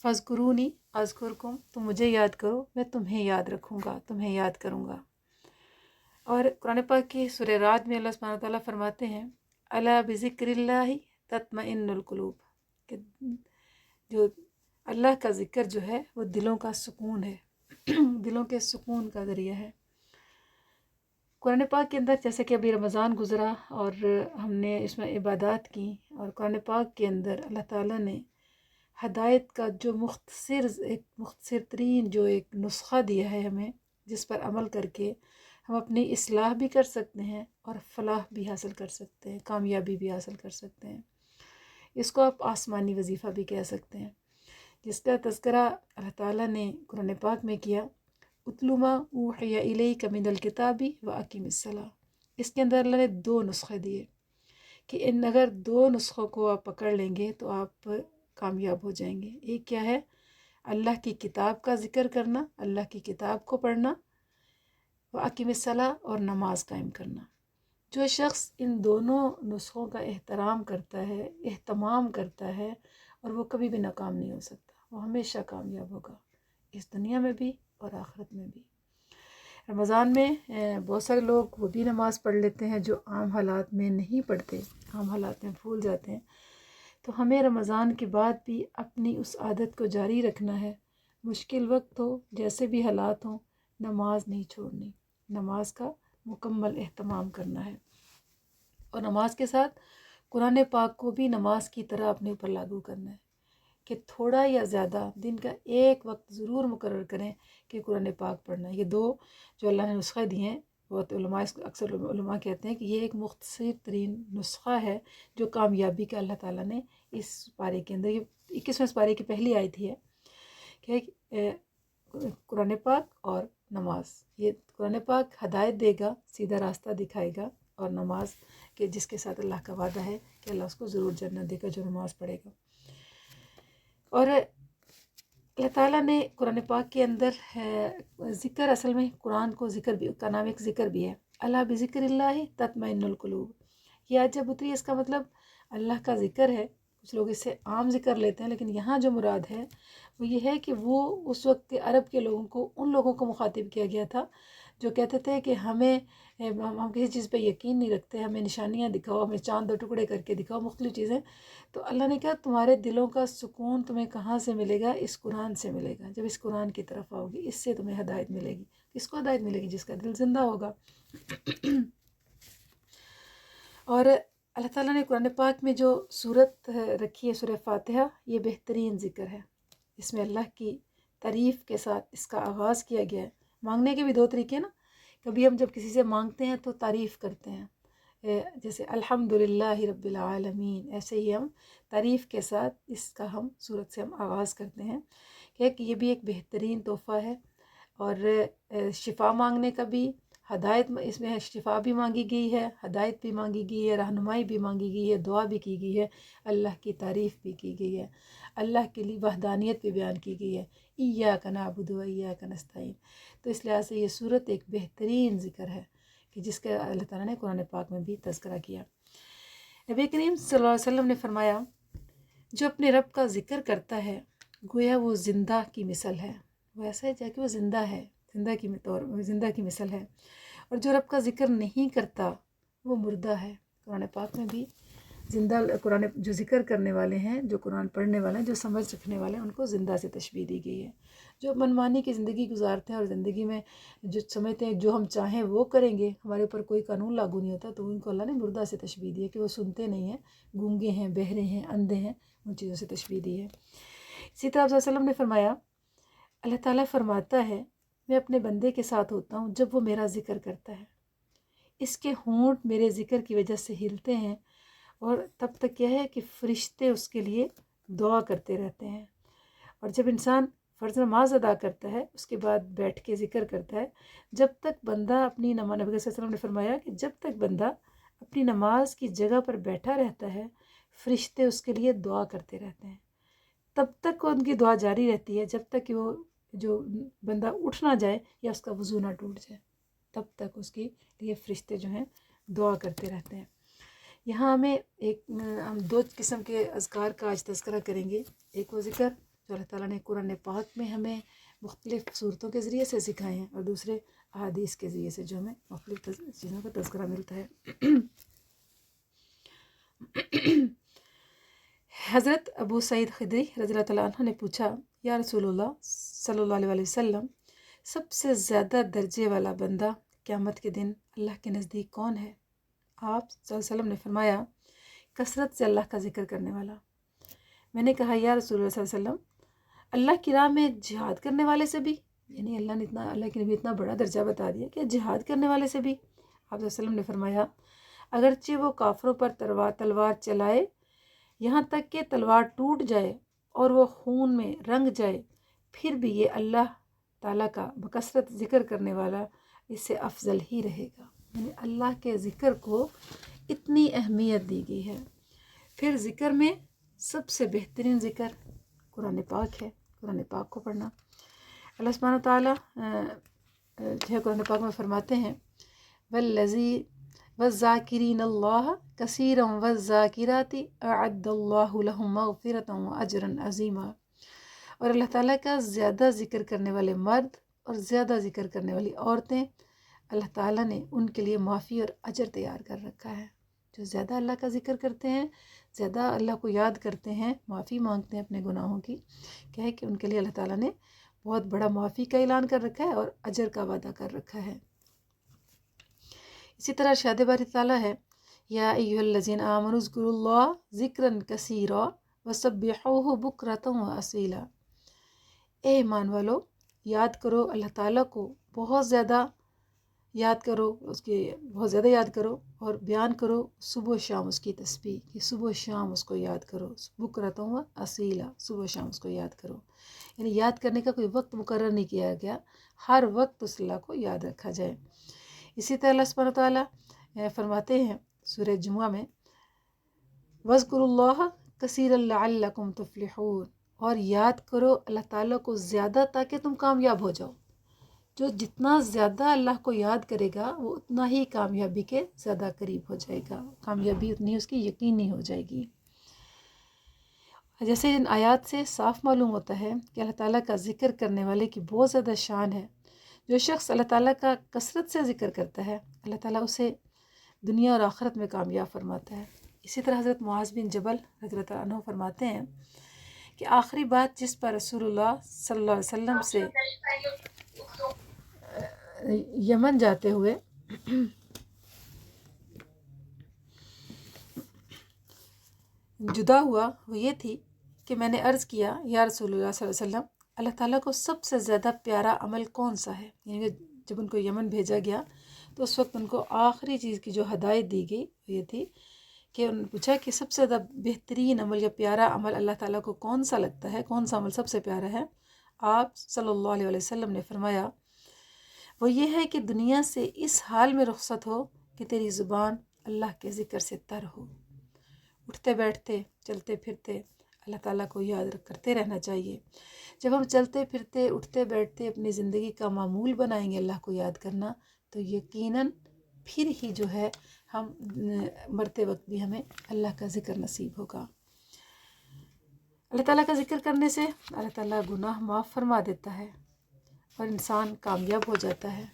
فَاذْكُرُونِی اذکرکم، تم مجھے یاد کرو میں تمہیں یاد رکھوں گا، تمہیں یاد کروں گا۔ اور قرآن پاک کی سورہ رعد میں اللہ سبحانہ وتعالیٰ فرماتے ہیں الا بذکر اللہ تطمئن القلوب، کہ جو اللہ کا ذکر جو ہے وہ دلوں کا سکون ہے، دلوں کے سکون کا ذریعہ ہے۔ قرآن پاک کے اندر جیسے کہ ابھی رمضان گزرا اور ہم نے اس میں عبادات کی، اور قرآن پاک کے اندر اللہ تعالیٰ نے ہدایت کا جو مختصر ترین جو ایک نسخہ دیا ہے ہمیں، جس پر عمل کر کے ہم اپنی اصلاح بھی کر سکتے ہیں اور فلاح بھی حاصل کر سکتے ہیں، کامیابی بھی حاصل کر سکتے ہیں۔ اس کو آپ آسمانی وظیفہ بھی کہہ سکتے ہیں، جس کا تذکرہ اللہ تعالیٰ نے قرآن پاک میں کیا، اتل ما اوحی الیک من الکتاب واقم الصلاۃ۔ اس کے اندر اللہ نے 2 نسخے دیے کہ اگر 2 نسخوں کو آپ پکڑ لیں گے تو آپ کامیاب ہو جائیں گے۔ ایک کیا ہے؟ اللہ کی کتاب کا ذکر کرنا، اللہ کی کتاب کو پڑھنا، واقم الصلاۃ، اور نماز قائم کرنا۔ جو شخص ان دونوں نسخوں کا احترام کرتا ہے، اہتمام کرتا ہے، اور وہ کبھی بھی ناکام نہیں ہو سکتا، وہ ہمیشہ کامیاب ہوگا، اس دنیا میں بھی اور آخرت میں بھی۔ رمضان میں بہت سارے لوگ وہ بھی نماز پڑھ لیتے ہیں جو عام حالات میں نہیں پڑھتے، عام حالات میں بھول جاتے ہیں۔ تو ہمیں رمضان کے بعد بھی اپنی اس عادت کو جاری رکھنا ہے، مشکل وقت ہو، جیسے بھی حالات ہوں، نماز نہیں چھوڑنی، نماز کا مکمل اہتمام کرنا ہے، اور نماز کے ساتھ قرآن پاک کو بھی نماز کی طرح اپنے اوپر لاگو کرنا ہے، کہ تھوڑا یا زیادہ دن کا ایک وقت ضرور مقرر کریں کہ قرآن پاک پڑھنا ہے۔ یہ 2 جو اللہ نے نسخے دیے ہیں، بہت علماء اکثر علماء کہتے ہیں کہ یہ ایک مختصر ترین نسخہ ہے جو کامیابی کا اللہ تعالیٰ نے اس پارے کے اندر، یہ 21ویں پارے کی پہلی آیت ہی ہے کہ قرآن پاک اور نماز، یہ قرآن پاک ہدایت دے گا، سیدھا راستہ دکھائے گا، اور نماز کہ جس کے ساتھ اللہ کا وعدہ ہے کہ اللہ اس کو ضرور جنت دے گا جو نماز پڑھے گا۔ اور اللہ تعالیٰ نے قرآن پاک کے اندر ذکر، اصل میں قرآن کو ذکر بھی کا نام ایک ذکر بھی ہے، الا بذکر اللہ تطمئن القلوب۔ یہ آیت جب اتری اس کا مطلب اللہ کا ذکر ہے، کچھ لوگ اس سے عام ذکر لیتے ہیں، لیکن یہاں جو مراد ہے وہ یہ ہے کہ وہ اس وقت کے عرب کے لوگوں کو، ان لوگوں کو مخاطب کیا گیا تھا جو کہتے تھے کہ ہم کسی چیز پہ یقین نہیں رکھتے، ہمیں نشانیاں دکھاؤ، ہمیں چاند 2 ٹکڑے کر کے دکھاؤ، مختلف چیزیں۔ تو اللہ نے کہا تمہارے دلوں کا سکون تمہیں کہاں سے ملے گا؟ اس قرآن سے ملے گا۔ جب اس قرآن کی طرف آؤ گی، اس سے تمہیں ہدایت ملے گی۔ کس کو ہدایت ملے گی؟ جس کا دل زندہ ہوگا۔ اور اللہ تعالیٰ نے قرآن پاک میں جو صورت رکھی ہے، سورہ فاتحہ، یہ بہترین ذکر ہے۔ اس میں اللہ کی تعریف کے ساتھ اس کا آغاز کیا گیا ہے۔ مانگنے کے بھی 2 طریقے نا، کبھی ہم جب کسی سے مانگتے ہیں تو تعریف کرتے ہیں، جیسے الحمدللہ رب العالمین، ایسے ہی ہم تعریف کے ساتھ اس کا صورت سے ہم آغاز کرتے ہیں کہ یہ بھی ایک بہترین تحفہ ہے۔ اور شفا مانگنے کا بھی، ہدایت، اس میں شفا بھی مانگی گئی ہے، ہدایت بھی مانگی گئی ہے، رہنمائی بھی مانگی گئی ہے، دعا بھی کی گئی ہے، اللہ کی تعریف بھی کی گئی ہے، اللہ کے لیے وحدانیت بھی بیان کی گئی ہے، ایاک نعبد و ایاک نستعین۔ تو اس لحاظ سے یہ صورت ایک بہترین ذکر ہے کہ جس کا اللہ تعالیٰ نے قرآن پاک میں بھی تذکرہ کیا۔ نبی کریم صلی اللہ علیہ وسلم نے فرمایا جو اپنے رب کا ذکر کرتا ہے گویا وہ زندہ کی مثل ہے، وہ ایسا ہے جیسے کہ وہ زندہ ہے، زندہ کی مثل ہے، اور جو رب کا ذکر نہیں کرتا وہ مردہ ہے۔ قرآن پاک میں بھی زندہ، قرآن جو ذکر کرنے والے ہیں، جو قرآن پڑھنے والے ہیں، جو سمجھ رکھنے والے ہیں، ان کو زندہ سے تشبیہ دی گئی ہے۔ جو منمانی کی زندگی گزارتے ہیں اور زندگی میں جو سمجھتے ہیں جو ہم چاہیں وہ کریں گے، ہمارے اوپر کوئی قانون لاگو نہیں ہوتا، تو ان کو اللہ نے مردہ سے تشبیہ دی ہے کہ وہ سنتے نہیں ہیں، گونگے ہیں، بہرے ہیں، اندھے ہیں، ان چیزوں سے تشبیہ دی ہے۔ اسی طرح صلی اللہ علیہ وسلم نے فرمایا، اللہ تعالیٰ فرماتا ہے میں اپنے بندے کے ساتھ ہوتا ہوں جب وہ میرا ذکر کرتا ہے، اس کے ہونٹ میرے ذکر کی وجہ سے ہلتے ہیں، اور تب تک کیا ہے کہ فرشتے اس کے لیے دعا کرتے رہتے ہیں۔ اور جب انسان فرض نماز ادا کرتا ہے، اس کے بعد بیٹھ کے ذکر کرتا ہے، جب تک بندہ اپنی نماز، نبی صلی اللہ علیہ وسلم نے فرمایا کہ جب تک بندہ اپنی نماز کی جگہ پر بیٹھا رہتا ہے، فرشتے اس کے لیے دعا کرتے رہتے ہیں، تب تک ان کی دعا جاری رہتی ہے جب تک کہ وہ جو بندہ اٹھ نہ جائے یا اس کا وضو نہ ٹوٹ جائے، تب تک اس کے لیے فرشتے جو ہیں دعا کرتے رہتے ہیں۔ یہاں ہم 2 قسم کے اذکار کا آج تذکرہ کریں گے۔ ایک وہ ذکر جو جو اللہ تعالیٰ نے قرآن پاک میں ہمیں مختلف صورتوں کے ذریعے سے سکھائے ہیں، اور دوسرے احادیث کے ذریعے سے جو ہمیں مختلف چیزوں کا تذکرہ ملتا ہے۔ حضرت ابو سعید خدری رضی اللہ تعالیٰ عنہ نے پوچھا، یا رسول اللہ صلی اللہ علیہ وسلم، سب سے زیادہ درجے والا بندہ قیامت کے دن اللہ کے نزدیک کون ہے؟ آپ صلی اللہ علیہ وسلم نے فرمایا، کثرت سے اللہ کا ذکر کرنے والا۔ میں نے کہا، یا رسول اللہ صلی اللہ علیہ وسلم، اللہ کی راہ میں جہاد کرنے والے سے بھی؟ یعنی اللہ کے نبی اتنا بڑا درجہ بتا دیا کہ جہاد کرنے والے سے بھی؟ آپ صلی اللہ علیہ وسلم نے فرمایا، اگرچہ وہ کافروں پر تلوار چلائے یہاں تک کہ تلوار ٹوٹ جائے اور وہ خون میں رنگ جائے، پھر بھی یہ اللہ تعالیٰ کا بکثرت ذکر کرنے والا اس سے افضل ہی رہے گا۔ یعنی اللہ کے ذکر کو اتنی اہمیت دی گئی ہے۔ پھر ذکر میں سب سے بہترین ذکر قرآن پاک ہے، قرآن پاک کو پڑھنا۔ اللہ سبحانہ تعالیٰ جو ہے قرآن پاک میں فرماتے ہیں، والذاکرین اللہ کثیرا والذاکرات اعد اللہ لہم مغفرۃ واجرا عظیما۔ اور اللہ تعالیٰ کا زیادہ ذکر کرنے والے مرد اور زیادہ ذکر کرنے والی عورتیں، اللہ تعالیٰ نے ان کے لیے معافی اور اجر تیار کر رکھا ہے۔ جو زیادہ اللہ کا ذکر کرتے ہیں، زیادہ اللہ کو یاد کرتے ہیں، معافی مانگتے ہیں اپنے گناہوں کی، کیا ہے کہ ان کے لیے اللہ تعالیٰ نے بہت بڑا معافی کا اعلان کر رکھا ہے اور اجر کا وعدہ کر رکھا ہے۔ اسی طرح ارشاد باری تعالیٰ ہے، یا ایھا الذین آمنوا اذکروا اللہ ذکرا کثیرا وسبحوہ بکرۃ واصیلا۔ اے ایمان والو، یاد کرو اللہ تعالیٰ کو بہت زیادہ یاد کرو، اس کی بہت زیادہ یاد کرو اور بیان کرو صبح و شام اس کی تسبیح، کہ صبح و شام اس کو یاد کرو، بکرۃ واصیلا، صبح و شام اس کو یاد کرو۔ یعنی یاد کرنے کا کوئی وقت مقرر نہیں کیا گیا، ہر وقت اس اللہ کو یاد رکھا جائے۔ اسی طرح اللہ سبحانہ تعالیٰ فرماتے ہیں سورہ جمعہ میں، وَاذْكُرُوا اللَّهَ كَثِيرًا لَعَلَّكُمْ تُفْلِحُونَ، اور یاد کرو اللہ تعالیٰ کو زیادہ تاکہ تم کامیاب ہو جاؤ۔ جو جتنا زیادہ اللہ کو یاد کرے گا وہ اتنا ہی کامیابی کے زیادہ قریب ہو جائے گا، کامیابی اتنی اس کی یقینی ہو جائے گی۔ جیسے ان آیات سے صاف معلوم ہوتا ہے کہ اللہ تعالیٰ کا ذکر کرنے والے کی بہت زیادہ شان ہے۔ جو شخص اللہ تعالیٰ کا کثرت سے ذکر کرتا ہے، اللہ تعالیٰ اسے دنیا اور آخرت میں کامیاب فرماتا ہے۔ اسی طرح حضرت معاذ بن جبل رضی اللہ عنہ فرماتے ہیں کہ آخری بات جس پر رسول اللہ صلی اللہ علیہ وسلم سے یمن جاتے ہوئے جدا ہوا وہ یہ تھی کہ میں نے عرض کیا، یا رسول اللہ صلی اللہ علیہ وسلم، اللہ تعالیٰ کو سب سے زیادہ پیارا عمل کون سا ہے؟ یعنی جب ان کو یمن بھیجا گیا تو اس وقت ان کو آخری چیز کی جو ہدایت دی گئی وہ یہ تھی کہ انہوں نے پوچھا کہ سب سے زیادہ بہترین عمل یا پیارا عمل اللہ تعالیٰ کو کون سا لگتا ہے، کون سا عمل سب سے پیارا ہے؟ آپ صلی اللہ علیہ وسلم نے فرمایا، وہ یہ ہے کہ دنیا سے اس حال میں رخصت ہو کہ تیری زبان اللہ کے ذکر سے تر ہو۔ اٹھتے بیٹھتے چلتے پھرتے اللہ تعالیٰ کو یاد کرتے رہنا چاہیے۔ جب ہم چلتے پھرتے اٹھتے بیٹھتے اپنی زندگی کا معمول بنائیں گے اللہ کو یاد کرنا، تو یقیناً پھر ہی جو ہے ہم مرتے وقت بھی ہمیں اللہ کا ذکر نصیب ہوگا۔ اللہ تعالیٰ کا ذکر کرنے سے اللہ تعالیٰ گناہ معاف فرما دیتا ہے اور انسان کامیاب ہو جاتا ہے،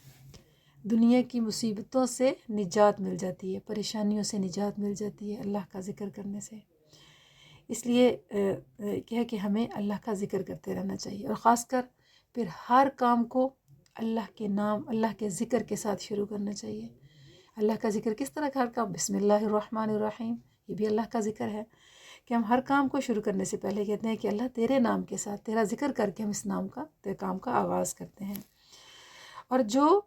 دنیا کی مصیبتوں سے نجات مل جاتی ہے، پریشانیوں سے نجات مل جاتی ہے اللہ کا ذکر کرنے سے۔ اس لیے کیا ہے کہ ہمیں اللہ کا ذکر کرتے رہنا چاہیے، اور خاص کر پھر ہر کام کو اللہ کے نام، اللہ کے ذکر کے ساتھ شروع کرنا چاہیے۔ اللہ کا ذکر کس طرح کا؟ ہر کام بسم اللہ الرحمن الرحیم، یہ بھی اللہ کا ذکر ہے کہ ہم ہر کام کو شروع کرنے سے پہلے کہتے ہیں کہ اللہ تیرے نام کے ساتھ، تیرا ذکر کر کے ہم اس نام کا، تیرے کام کا آغاز کرتے ہیں۔ اور جو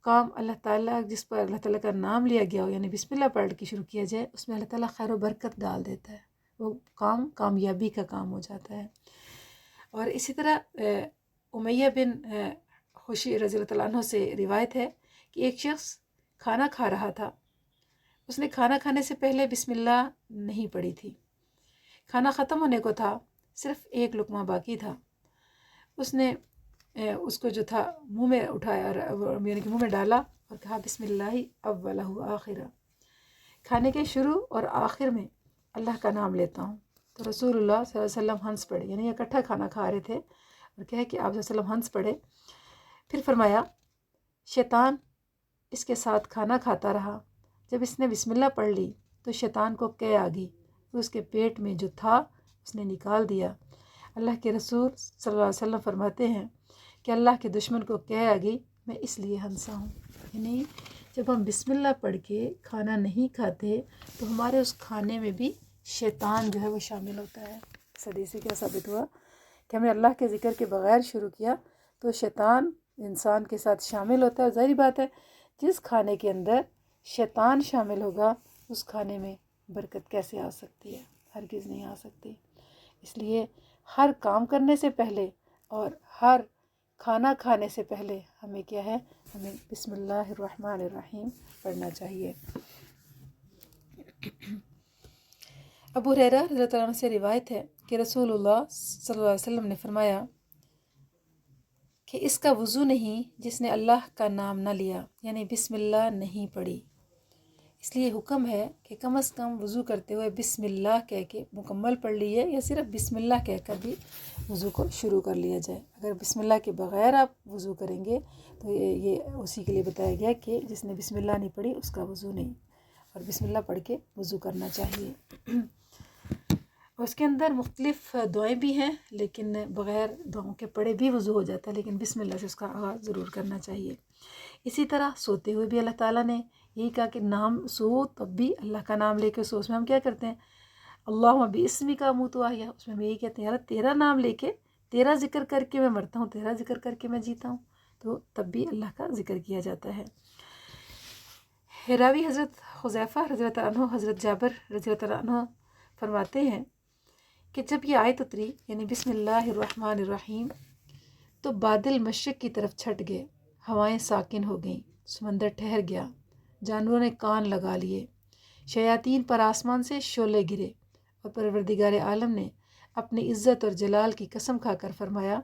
کام اللہ تعالیٰ جس پر اللہ تعالیٰ کا نام لیا گیا ہو، یعنی بسم اللہ پڑھ کے شروع کیا جائے، اس میں اللہ تعالیٰ خیر و برکت ڈال دیتا ہے، وہ کام کامیابی کا کام ہو جاتا ہے۔ اور اسی طرح امیہ بن خوشی رضی اللہ عنہ سے روایت ہے کہ ایک شخص کھانا کھا رہا تھا، اس نے کھانا کھانے سے پہلے بسم اللہ نہیں پڑھی تھی، کھانا ختم ہونے کو تھا، صرف ایک لقمہ باقی تھا، اس نے اس کو جو تھا منہ میں اٹھایا، یعنی کہ منہ میں ڈالا اور کہا بسم اللہ اولہ آخرہ، کھانے کے شروع اور آخر میں اللہ کا نام لیتا ہوں۔ تو رسول اللہ صلی اللہ علیہ وسلم ہنس پڑے، یعنی اکٹھا کھانا کھا رہے تھے، اور کہا کہ آپ صلی اللہ علیہ وسلم ہنس پڑے. پھر فرمایا شیطان اس کے ساتھ کھانا کھاتا رہا. جب اس نے بسم اللہ پڑھ لی تو شیطان کو قے آ گئی، اس کے پیٹ میں جو تھا اس نے نکال دیا. اللہ کے رسول صلی اللہ علیہ وسلم فرماتے ہیں کہ اللہ کے دشمن کو قے آ گئی، میں اس لیے ہنسا ہوں. یعنی جب ہم بسم اللہ پڑھ کے کھانا نہیں کھاتے تو ہمارے اس کھانے میں بھی شیطان جو ہے وہ شامل ہوتا ہے. اس حدیث سے کیا ثابت ہوا کہ ہم نے اللہ کے ذکر کے بغیر شروع کیا تو شیطان انسان کے ساتھ شامل ہوتا ہے. اور ظاہری بات ہے جس کھانے کے اندر شیطان شامل ہوگا اس کھانے میں برکت کیسے آ سکتی ہے؟ ہرگز نہیں آ سکتی. اس لیے ہر کام کرنے سے پہلے اور ہر کھانا کھانے سے پہلے ہمیں کیا ہے، ہمیں بسم اللہ الرحمن الرحیم پڑھنا چاہیے. ابو ہریرہ رضی اللہ عنہ سے روایت ہے کہ رسول اللہ صلی اللہ علیہ وسلم نے فرمایا کہ اس کا وضو نہیں جس نے اللہ کا نام نہ لیا، یعنی بسم اللہ نہیں پڑھی. اس لیے حکم ہے کہ کم از کم وضو کرتے ہوئے بسم اللہ کہہ کے مکمل پڑھ لیے، یا صرف بسم اللہ کہہ کر بھی وضو کو شروع کر لیا جائے. اگر بسم اللہ کے بغیر آپ وضو کریں گے تو یہ اسی کے لیے بتایا گیا کہ جس نے بسم اللہ نہیں پڑھی اس کا وضو نہیں، اور بسم اللہ پڑھ کے وضو کرنا چاہیے. اس کے اندر مختلف دعائیں بھی ہیں، لیکن بغیر دعاؤں کے پڑھے بھی وضو ہو جاتا ہے، لیکن بسم اللہ سے اس کا آغاز ضرور کرنا چاہیے. اسی طرح سوتے ہوئے بھی اللہ تعالیٰ نے یہی کہا کہ نام سو تب بھی اللہ کا نام لے کے سو. اس میں ہم کیا کرتے ہیں، اللہم باسمک اموت واحیا، اس میں ہم یہی کہتے ہیں یار تیرا نام لے کے، تیرا ذکر کر کے میں مرتا ہوں، تیرا ذکر کر کے میں جیتا ہوں. تو تب بھی اللہ کا ذکر کیا جاتا ہے. راوی حضرت حذیفہ رضی اللہ عنہ، حضرت جابر رضی اللہ عنہ فرماتے ہیں کہ جب یہ آیت اتری یعنی بسم اللہ الرحمن الرحیم تو بادل مشرق کی طرف چھٹ گئے، ہوائیں ساکن ہو گئیں، سمندر ٹھہر گیا، جانوروں نے کان لگا لیے، شیاطین پر آسمان سے شعلے گرے، اور پروردگار عالم نے اپنی عزت اور جلال کی قسم کھا کر فرمایا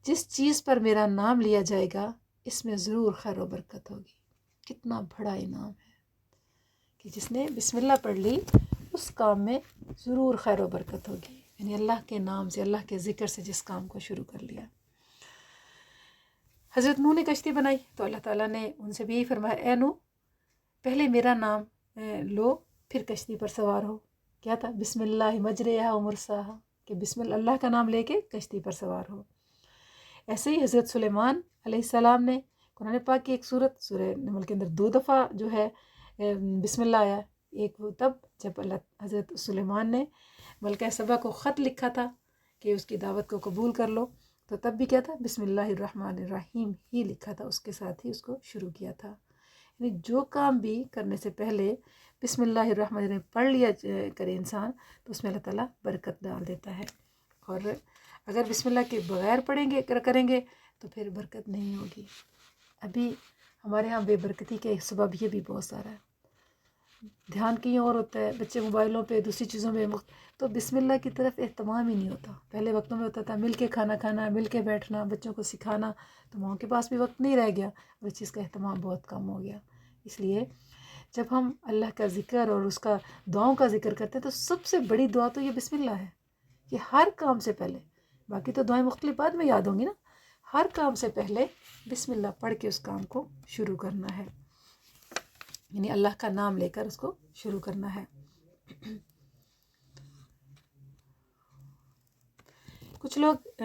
جس چیز پر میرا نام لیا جائے گا اس میں ضرور خیر و برکت ہوگی. کتنا بڑا انعام ہے کہ جس نے بسم اللہ پڑھ لی اس کام میں ضرور خیر و برکت ہوگی. یعنی اللہ کے نام سے، اللہ کے ذکر سے جس کام کو شروع کر لیا. حضرت نوح نے کشتی بنائی تو اللہ تعالیٰ نے ان سے بھی یہی فرمایا اے نوح پہلے میرا نام لو پھر کشتی پر سوار ہو. کیا تھا، بسم اللہ مجریہا و مرساہا، کہ بسم اللہ کا نام لے کے کشتی پر سوار ہو. ایسے ہی حضرت سلیمان علیہ السلام نے قرآن پاک کی ایک سورت سورہ نمل کے اندر 2 دفعہ جو ہے بسم اللہ آیا. ایک وہ تب جب اللہ حضرت سلیمان نے ملکہ سبا کو خط لکھا تھا کہ اس کی دعوت کو قبول کر لو، تو تب بھی کیا تھا، بسم اللہ الرحمن الرحیم ہی لکھا تھا، اس کے ساتھ ہی اس کو شروع کیا تھا. یعنی جو کام بھی کرنے سے پہلے بسم اللہ الرحمن الرحیم پڑھ لیا کرے انسان تو اس میں اللہ تعالیٰ برکت ڈال دیتا ہے. اور اگر بسم اللہ کے بغیر پڑھیں گے کریں گے تو پھر برکت نہیں ہوگی. ابھی ہمارے ہاں بے برکتی کے سبب یہ بھی بہت سارا ہے، دھیان کہیں اور ہوتا ہے، بچے موبائلوں پہ دوسری چیزوں میں تو بسم اللہ کی طرف اہتمام ہی نہیں ہوتا. پہلے وقتوں میں ہوتا تھا مل کے کھانا کھانا، مل کے بیٹھنا، بچوں کو سکھانا، تو ماؤں کے پاس بھی وقت نہیں رہ گیا اور اس چیز کا اہتمام بہت کم ہو گیا. اس لیے جب ہم اللہ کا ذکر اور اس کا دعاؤں کا ذکر کرتے ہیں تو سب سے بڑی دعا تو یہ بسم اللہ ہے. یہ ہر کام سے پہلے، باقی تو دعائیں مختلف بعد میں یاد ہوں گی نا، ہر کام سے پہلے بسم اللہ پڑھ کے اس کام کو شروع کرنا ہے، یعنی اللہ کا نام لے کر اس کو شروع کرنا ہے. کچھ لوگ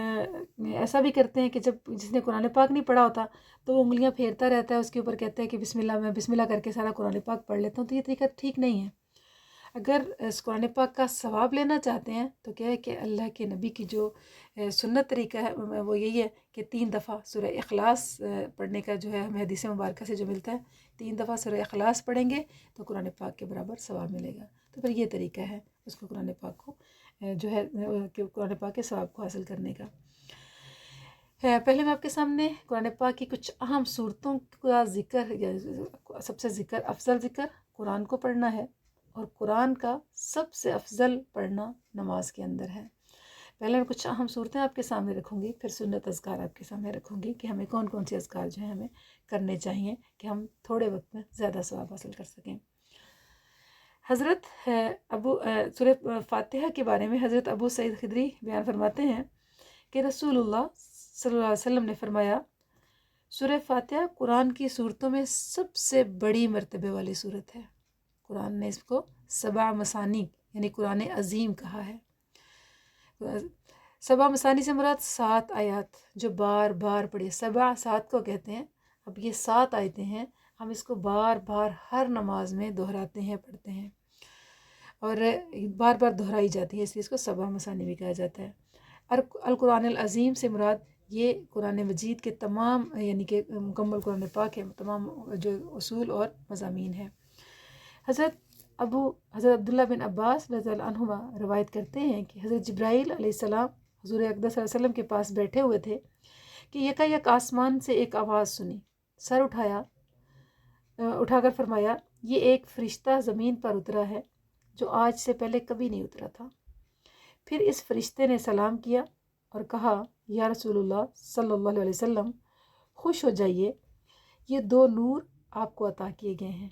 ایسا بھی کرتے ہیں کہ جب جس نے قرآن پاک نہیں پڑھا ہوتا تو وہ انگلیاں پھیرتا رہتا ہے، اس کے اوپر کہتا ہے کہ بسم اللہ، میں بسم اللہ کر کے سارا قرآن پاک پڑھ لیتا ہوں. تو یہ طریقہ ٹھیک نہیں ہے. اگر اس قرآن پاک کا ثواب لینا چاہتے ہیں تو کیا ہے کہ اللہ کے نبی کی جو سنت طریقہ ہے وہ یہی ہے کہ 3 دفعہ سورہ اخلاص پڑھنے کا جو ہے ہمیں حدیث مبارکہ سے جو ملتا ہے، 3 دفعہ سورہ اخلاص پڑھیں گے تو قرآن پاک کے برابر ثواب ملے گا. تو پھر یہ طریقہ ہے اس کو قرآن پاک کو جو ہے قرآن پاک کے ثواب کو حاصل کرنے کا. پہلے میں آپ کے سامنے قرآن پاک کی کچھ اہم صورتوں کا ذکر، سب سے افضل ذکر قرآن کو پڑھنا ہے، اور قرآن کا سب سے افضل پڑھنا نماز کے اندر ہے. پہلے میں کچھ اہم صورتیں آپ کے سامنے رکھوں گی، پھر سنت اذکار آپ کے سامنے رکھوں گی کہ ہمیں کون کون سی اذکار جو ہیں ہمیں کرنے چاہیے کہ ہم تھوڑے وقت میں زیادہ ثواب حاصل کر سکیں. حضرت سورہ فاتحہ کے بارے میں حضرت ابو سعید خدری بیان فرماتے ہیں کہ رسول اللہ صلی اللہ علیہ وسلم نے فرمایا سورہ فاتحہ قرآن کی صورتوں میں سب سے بڑی مرتبے والی صورت ہے۔ قرآن نے اس کو 7 مثانی یعنی قرآن عظیم کہا ہے۔ 7 مثانی سے مراد 7 آیات جو بار بار پڑھے، 7 کو کہتے ہیں۔ اب یہ 7 آیتیں ہیں، ہم اس کو بار بار ہر نماز میں دہراتے ہیں، پڑھتے ہیں اور بار بار دہرائی جاتی ہے، اس لیے اس کو 7 مثانی بھی کہا جاتا ہے۔ اور القرآن العظیم سے مراد یہ قرآن مجید کے تمام یعنی کہ مکمل قرآن پاک ہے، تمام جو اصول اور مضامین ہیں۔ حضرت عبداللہ بن عباس رضی اللہ عنہما روایت کرتے ہیں کہ حضرت جبرائیل علیہ السلام حضور اقدس صلی اللہ علیہ وسلم کے پاس بیٹھے ہوئے تھے کہ یکایک آسمان سے ایک آواز سنی، سر اٹھا کر فرمایا یہ ایک فرشتہ زمین پر اترا ہے جو آج سے پہلے کبھی نہیں اترا تھا۔ پھر اس فرشتے نے سلام کیا اور کہا یا رسول اللہ صلی اللہ علیہ وسلم خوش ہو جائیے، یہ 2 نور آپ کو عطا کیے گئے ہیں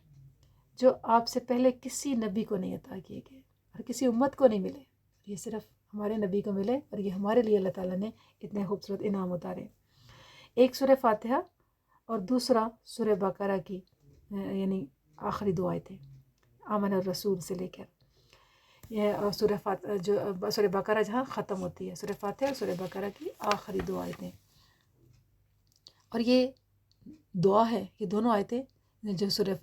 جو آپ سے پہلے کسی نبی کو نہیں عطا کیے گئے اور کسی امت کو نہیں ملے، یہ صرف ہمارے نبی کو ملے اور یہ ہمارے لیے اللہ تعالیٰ نے اتنے خوبصورت انعام اتارے۔ ایک سورہ فاتحہ اور دوسرا سورہ بقرہ کی یعنی آخری 2 آیتیں آمن الرسول سے لے کر یہ سورہ بقرہ جہاں ختم ہوتی ہے، سورہ فاتحہ اور سورہ بقرہ کی آخری 2 آیتیں، اور یہ دعا ہے، یہ دونوں آیتیں جو سورہ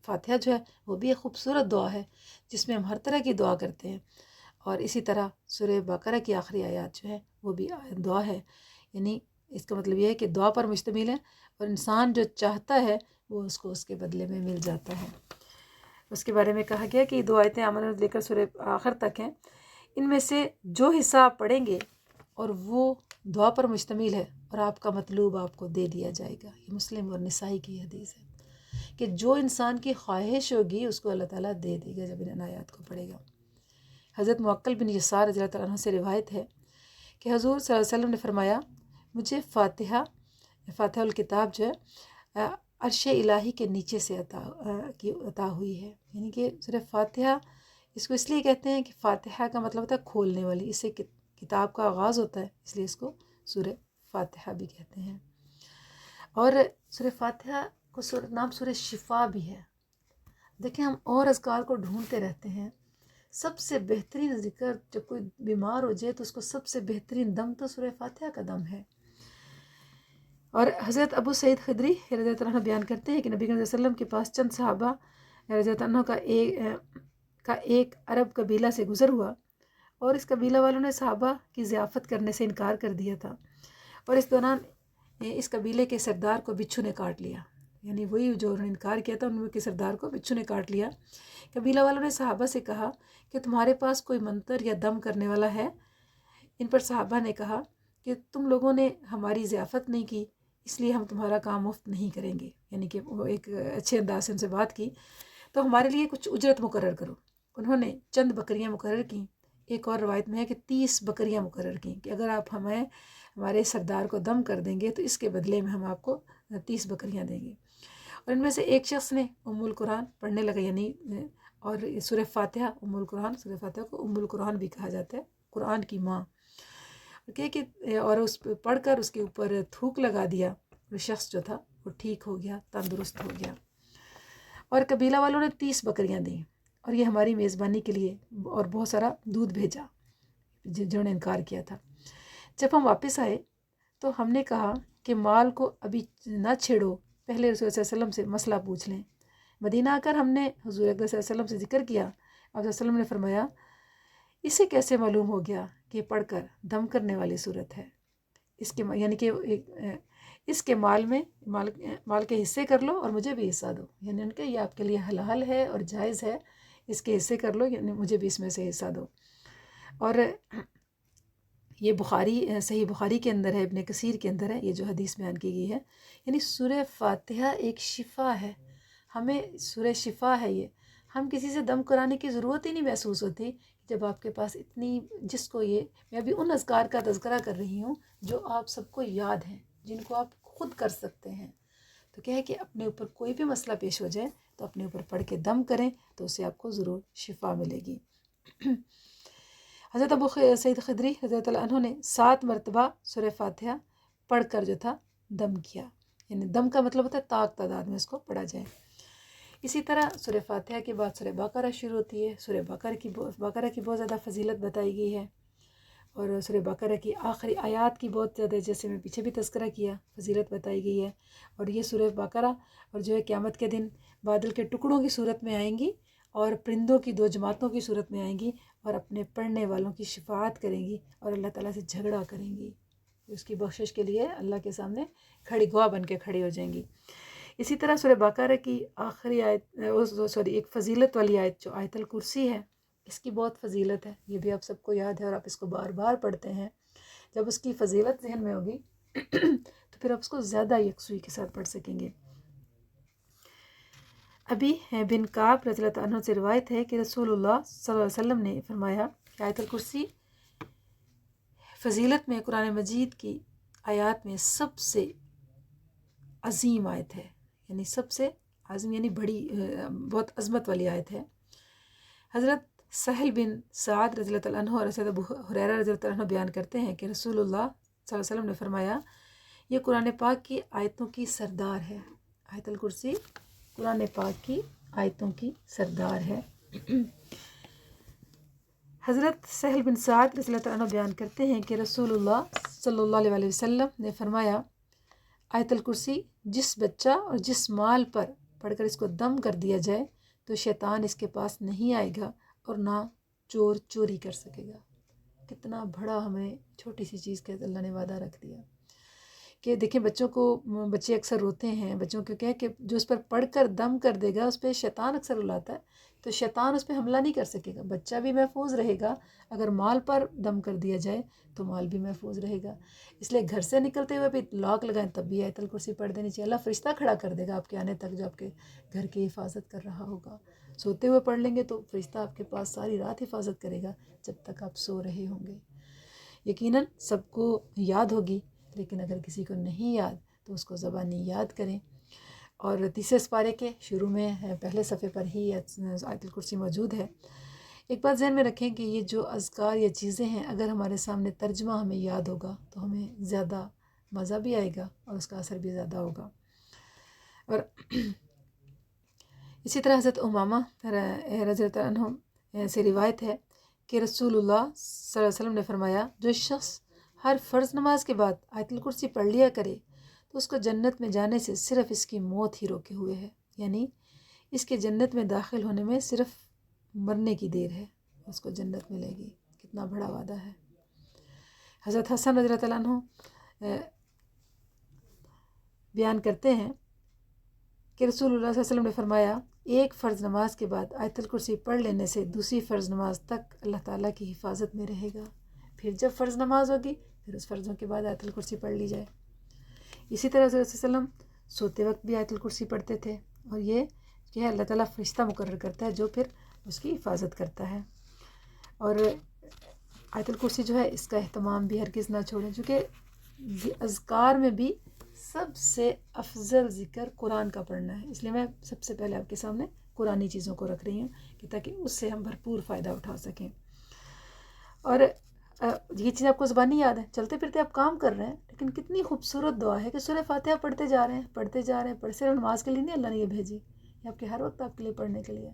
فاتحہ جو ہے وہ بھی ایک خوبصورت دعا ہے جس میں ہم ہر طرح کی دعا کرتے ہیں، اور اسی طرح سورہ بقرہ کی آخری آیات جو ہے وہ بھی دعا ہے، یعنی اس کا مطلب یہ ہے کہ دعا پر مشتمل ہے اور انسان جو چاہتا ہے وہ اس کو اس کے بدلے میں مل جاتا ہے۔ اس کے بارے میں کہا گیا کہ یہ 2 آیتیں آمن لے کر سورہ آخر تک ہیں، ان میں سے جو حصہ آپ پڑھیں گے اور وہ دعا پر مشتمل ہے اور آپ کا مطلوب آپ کو دے دیا جائے گا، یہ مسلم اور نسائی کی حدیث ہے کہ جو انسان کی خواہش ہوگی اس کو اللہ تعالیٰ دے دے گا جب ان آیات کو پڑھے گا۔ حضرت معقل بن یسار رضی اللہ عنہ سے روایت ہے کہ حضور صلی اللہ علیہ وسلم نے فرمایا مجھے فاتحہ الکتاب جو ہے عرش الہی کے نیچے سے عطا ہوئی ہے، یعنی کہ صرف فاتحہ اس کو اس لیے کہتے ہیں کہ فاتحہ کا مطلب ہوتا ہے کھولنے والی، اس سے کتاب کا آغاز ہوتا ہے، اس لیے اس کو سورہ فاتحہ بھی کہتے ہیں۔ اور سورہ فاتحہ کو نام سورہ شفا بھی ہے۔ دیکھیں ہم اور اذکار کو ڈھونڈتے رہتے ہیں، سب سے بہترین ذکر جب کوئی بیمار ہو جائے تو اس کو سب سے بہترین دم تو سورہ فاتحہ کا دم ہے۔ اور حضرت ابو سعید خدری رضی اللہ عنہ بیان کرتے ہیں کہ نبی صلی اللہ علیہ وسلم کے پاس چند صحابہ رضی اللہ عنہ کا ایک عرب قبیلہ سے گزر ہوا اور اس قبیلہ والوں نے صحابہ کی ضیافت کرنے سے انکار کر دیا تھا، اور اس دوران اس قبیلے کے سردار کو بچھو نے کاٹ لیا، یعنی وہی جو انہوں نے انکار کیا تھا ان کے سردار کو بچھو نے کاٹ لیا۔ قبیلہ والوں نے صحابہ سے کہا کہ تمہارے پاس کوئی منتر یا دم کرنے والا ہے؟ ان پر صحابہ نے کہا کہ تم لوگوں نے ہماری ضیافت نہیں کی اس لیے ہم تمہارا کام مفت نہیں کریں گے، یعنی کہ وہ ایک اچھے انداز سے ان سے بات کی، تو ہمارے لیے کچھ اجرت مقرر کرو۔ انہوں نے چند بکریاں مقرر کیں، ایک اور روایت میں ہے کہ 30 بکریاں مقرر کیں کہ اگر آپ ہمارے سردار کو دم کر دیں گے تو اس کے بدلے میں ہم آپ کو 30 بکریاں دیں گے۔ اور ان میں سے ایک شخص نے القرآن پڑھنے لگا، یعنی اور سورہ فاتحہ القرآن، سورہ فاتحہ کو القرآن بھی کہا جاتا ہے، قرآن کی ماں، اور اس پہ پڑھ کر اس کے اوپر تھوک لگا دیا، وہ شخص جو تھا وہ ٹھیک ہو گیا، تندرست ہو گیا۔ اور قبیلہ والوں نے 30 بکریاں دیں اور یہ ہماری میزبانی کے لیے اور بہت سارا دودھ بھیجا جنہوں نے انکار کیا تھا۔ جب ہم واپس آئے تو ہم نے کہا کہ مال کو ابھی نہ چھیڑو، پہلے رسول صلی اللہ علیہ وسلم سے مسئلہ پوچھ لیں۔ مدینہ آ کر ہم نے حضور اکرم صلی اللہ علیہ وسلم سے ذکر کیا، آپ صلی اللہ علیہ وسلم نے فرمایا اسے کیسے معلوم ہو گیا کہ پڑھ کر دم کرنے والی صورت ہے، اس کے یعنی کہ اس کے مال کے حصے کر لو اور مجھے بھی حصہ دو، یعنی ان کے یہ آپ کے لیے حلال ہے اور جائز ہے، اس کے حصے کر لو، یعنی مجھے بھی اس میں سے حصہ دو۔ اور یہ صحیح بخاری کے اندر ہے، ابن کثیر کے اندر ہے یہ جو حدیث بیان کی گئی ہے، یعنی سورہ فاتحہ ایک شفا ہے، ہمیں سورہ شفا ہے یہ، ہم کسی سے دم کرانے کی ضرورت ہی نہیں محسوس ہوتی جب آپ کے پاس اتنی، جس کو یہ میں ابھی ان اذکار کا تذکرہ کر رہی ہوں جو آپ سب کو یاد ہیں، جن کو آپ خود کر سکتے ہیں، تو کیا ہے کہ اپنے اوپر کوئی بھی مسئلہ پیش ہو جائے تو اپنے اوپر پڑھ کے دم کریں تو اس سے آپ کو ضرور شفا ملے گی۔ حضرت ابو سعید خدری رضی اللہ عنہ نے 7 مرتبہ سورہ فاتحہ پڑھ کر جو تھا دم کیا، یعنی دم کا مطلب ہوتا ہے طاق تعداد میں اس کو پڑھا جائے۔ اسی طرح سورہ فاتحہ کے بعد سورہ بقرہ شروع ہوتی ہے۔ سورہ بقرہ کی بہت زیادہ فضیلت بتائی گئی ہے، اور سورہ بقرہ کی آخری آیات کی بہت زیادہ، جیسے میں پیچھے بھی تذکرہ کیا، فضیلت بتائی گئی ہے۔ اور یہ سورہ بقرہ اور جو ہے قیامت کے دن بادل کے ٹکڑوں کی صورت میں آئیں گی، اور پرندوں کی 2 جماعتوں کی صورت میں آئیں گی، اور اپنے پڑھنے والوں کی شفاعت کریں گی اور اللہ تعالیٰ سے جھگڑا کریں گی، اس کی بخشش کے لیے اللہ کے سامنے کھڑی گواہ بن کے کھڑی ہو جائیں گی۔ اسی طرح سورہ بقرہ کی آخری آیت، ایک فضیلت والی آیت جو آیت الکرسی ہے، اس کی بہت فضیلت ہے، یہ بھی آپ سب کو یاد ہے اور آپ اس کو بار بار پڑھتے ہیں۔ جب اس کی فضیلت ذہن میں ہوگی تو پھر آپ اس کو زیادہ یکسوئی کے ساتھ پڑھ سکیں گے۔ ابی بن کعب رضی اللہ عنہ سے روایت ہے کہ رسول اللہ صلی اللہ علیہ وسلم نے فرمایا کہ آیت الکرسی فضیلت میں قرآن مجید کی آیات میں سب سے عظیم آیت ہے، یعنی سب سے عظیم یعنی بڑی، بہت عظمت والی آیت ہے۔ حضرت سہل بن سعد رضی اللہ عنہ اور حضرت ابو ہریرہ رضی اللہ عنہ بیان کرتے ہیں کہ رسول اللہ صلی اللہ علیہ وسلم نے فرمایا، یہ قرآن پاک کی آیتوں کی سردار ہے۔ آیت الکرسی قرآن پاک کی آیتوں کی سردار ہے۔ حضرت سہل بن سعد رضی اللہ عنہ بیان کرتے ہیں کہ رسول اللہ صلی اللہ علیہ وسلم نے فرمایا، آیت الکرسی جس بچہ اور جس مال پر پڑھ کر اس کو دم کر دیا جائے تو شیطان اس کے پاس نہیں آئے گا اور نہ چور چوری کر سکے گا۔ کتنا بڑا ہمیں چھوٹی سی چیز کا اللہ نے وعدہ رکھ دیا کہ دیکھیں، بچے اکثر روتے ہیں، بچوں کو کیا ہے کہ جو اس پر پڑھ کر دم کر دے گا اس پہ شیطان اکثر رلاتا ہے، تو شیطان اس پہ حملہ نہیں کر سکے گا، بچہ بھی محفوظ رہے گا۔ اگر مال پر دم کر دیا جائے تو مال بھی محفوظ رہے گا۔ اس لیے گھر سے نکلتے ہوئے بھی لاک لگائیں تب بھی آیت الکرسی پڑھ دینی چاہیے، اللہ فرشتہ کھڑا کر دے گا آپ کے آنے تک جو آپ کے گھر کی حفاظت کر رہا ہوگا۔ سوتے ہوئے پڑھ لیں گے تو فرشتہ آپ کے پاس ساری رات حفاظت کرے گا جب تک آپ سو رہے ہوں گے۔ یقیناً سب کو یاد ہوگی، لیکن اگر کسی کو نہیں یاد تو اس کو زبانی یاد کریں۔ اور تیسرے سپارے کے شروع میں پہلے صفحے پر ہی آیت الکرسی موجود ہے۔ ایک بات ذہن میں رکھیں کہ یہ جو اذکار یا چیزیں ہیں، اگر ہمارے سامنے ترجمہ ہمیں یاد ہوگا تو ہمیں زیادہ مزہ بھی آئے گا اور اس کا اثر بھی زیادہ ہوگا۔ اور اسی طرح حضرت امامہ رضی اللہ عنہ سے روایت ہے کہ رسول اللہ صلی اللہ علیہ وسلم نے فرمایا، جو شخص ہر فرض نماز کے بعد آیت الکرسی پڑھ لیا کرے تو اس کو جنت میں جانے سے صرف اس کی موت ہی روکے ہوئے ہے، یعنی اس کے جنت میں داخل ہونے میں صرف مرنے کی دیر ہے، اس کو جنت ملے گی۔ کتنا بڑا وعدہ ہے۔ حضرت حسن رضی اللہ عنہ بیان کرتے ہیں کہ رسول اللہ صلی اللہ علیہ وسلم نے فرمایا، ایک فرض نماز کے بعد آیت الکرسی پڑھ لینے سے دوسری فرض نماز تک اللہ تعالیٰ کی حفاظت میں رہے گا۔ پھر جب فرض نماز ہوگی پھر اس فرضوں کے بعد آیت الکرسی پڑھ لی جائے۔ اسی طرح حضرت صلی اللہ علیہ وسلم سوتے وقت بھی آیت الکرسی پڑھتے تھے، اور یہ کہ اللہ تعالیٰ فرشتہ مقرر کرتا ہے جو پھر اس کی حفاظت کرتا ہے۔ اور آیت الکرسی جو ہے اس کا اہتمام بھی ہرگز نہ چھوڑیں، چونکہ اذکار میں بھی سب سے افضل ذکر قرآن کا پڑھنا ہے، اس لیے میں سب سے پہلے آپ کے سامنے قرآنی چیزوں کو رکھ رہی ہوں کہ تاکہ اس سے ہم بھرپور فائدہ اٹھا سکیں۔ اور یہ چیز آپ کو زبانی یاد ہے، چلتے پھرتے آپ کام کر رہے ہیں، لیکن کتنی خوبصورت دعا ہے کہ سورہ فاتحہ پڑھتے جا رہے ہیں، پڑھتے جا رہے ہیں، صرف نماز کے لیے نہیں اللہ نے یہ بھیجی، یہ آپ کے ہر وقت آپ کے لیے پڑھنے کے لیے۔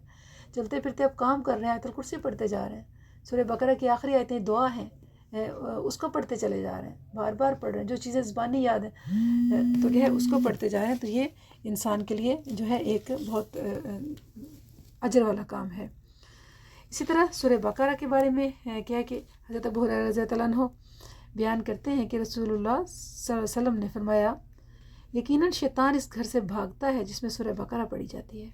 چلتے پھرتے آپ کام کر رہے ہیں، آیت الکرسی پڑھتے جا رہے ہیں، سورہ بقرہ کی آخری آیتیں دعا ہیں، اس کو پڑھتے چلے جا رہے ہیں، بار بار پڑھ رہے ہیں، جو چیزیں زبانی یاد ہیں تو یہ ہے اس کو پڑھتے جا رہے ہیں، تو یہ انسان کے لیے جو ہے ایک بہت اجر والا کام ہے۔ اسی طرح سورہ بقرہ کے بارے میں کیا ہے کہ حضرت ابو ہریرہ رضی اللہ عنہ بیان کرتے ہیں کہ رسول اللہ صلی اللہ علیہ وسلم نے فرمایا، یقیناً شیطان اس گھر سے بھاگتا ہے جس میں سورہ بقرہ پڑھی جاتی ہے۔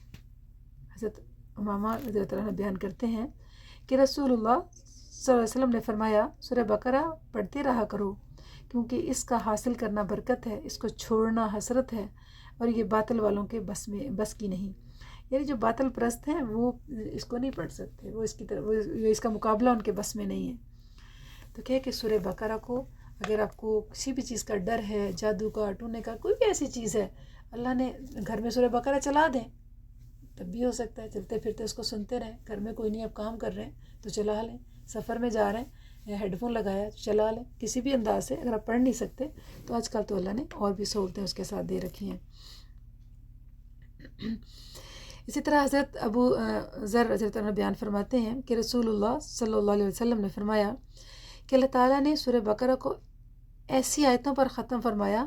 حضرت امامہ رضی اللہ عنہ بیان کرتے ہیں کہ رسول اللہ صلی اللہ علیہ وسلم نے فرمایا، سورہ بقرہ پڑھتے رہا کرو کیونکہ اس کا حاصل کرنا برکت ہے، اس کو چھوڑنا حسرت ہے، اور یہ باطل والوں کے بس کی نہیں، یعنی جو باطل پرست ہیں وہ اس کو نہیں پڑھ سکتے، وہ اس کی طرف اس کا مقابلہ ان کے بس میں نہیں ہے۔ تو کیا ہے کہ سورہ بقرہ کو اگر آپ کو کسی بھی چیز کا ڈر ہے، جادو کا، ٹونے کا، کوئی بھی ایسی چیز ہے، اللہ نے گھر میں سورہ بقرہ چلا دیں تب بھی ہو سکتا ہے، چلتے پھرتے اس کو سنتے رہیں، گھر میں کوئی نہیں اب کام کر رہے ہیں تو چلا لیں، سفر میں جا رہے ہیں ہیڈ فون لگایا چلا لیں، کسی بھی انداز سے۔ اگر آپ پڑھ نہیں سکتے تو آج کل تو اللہ نے اور بھی سہولتیں اس کے ساتھ دے رکھی ہیں۔ اسی طرح حضرت ابو ذر رضی اللہ عنہ بیان فرماتے ہیں کہ رسول اللہ صلی اللہ علیہ وسلم نے فرمایا کہ اللہ تعالیٰ نے سورہ بقرہ کو ایسی آیتوں پر ختم فرمایا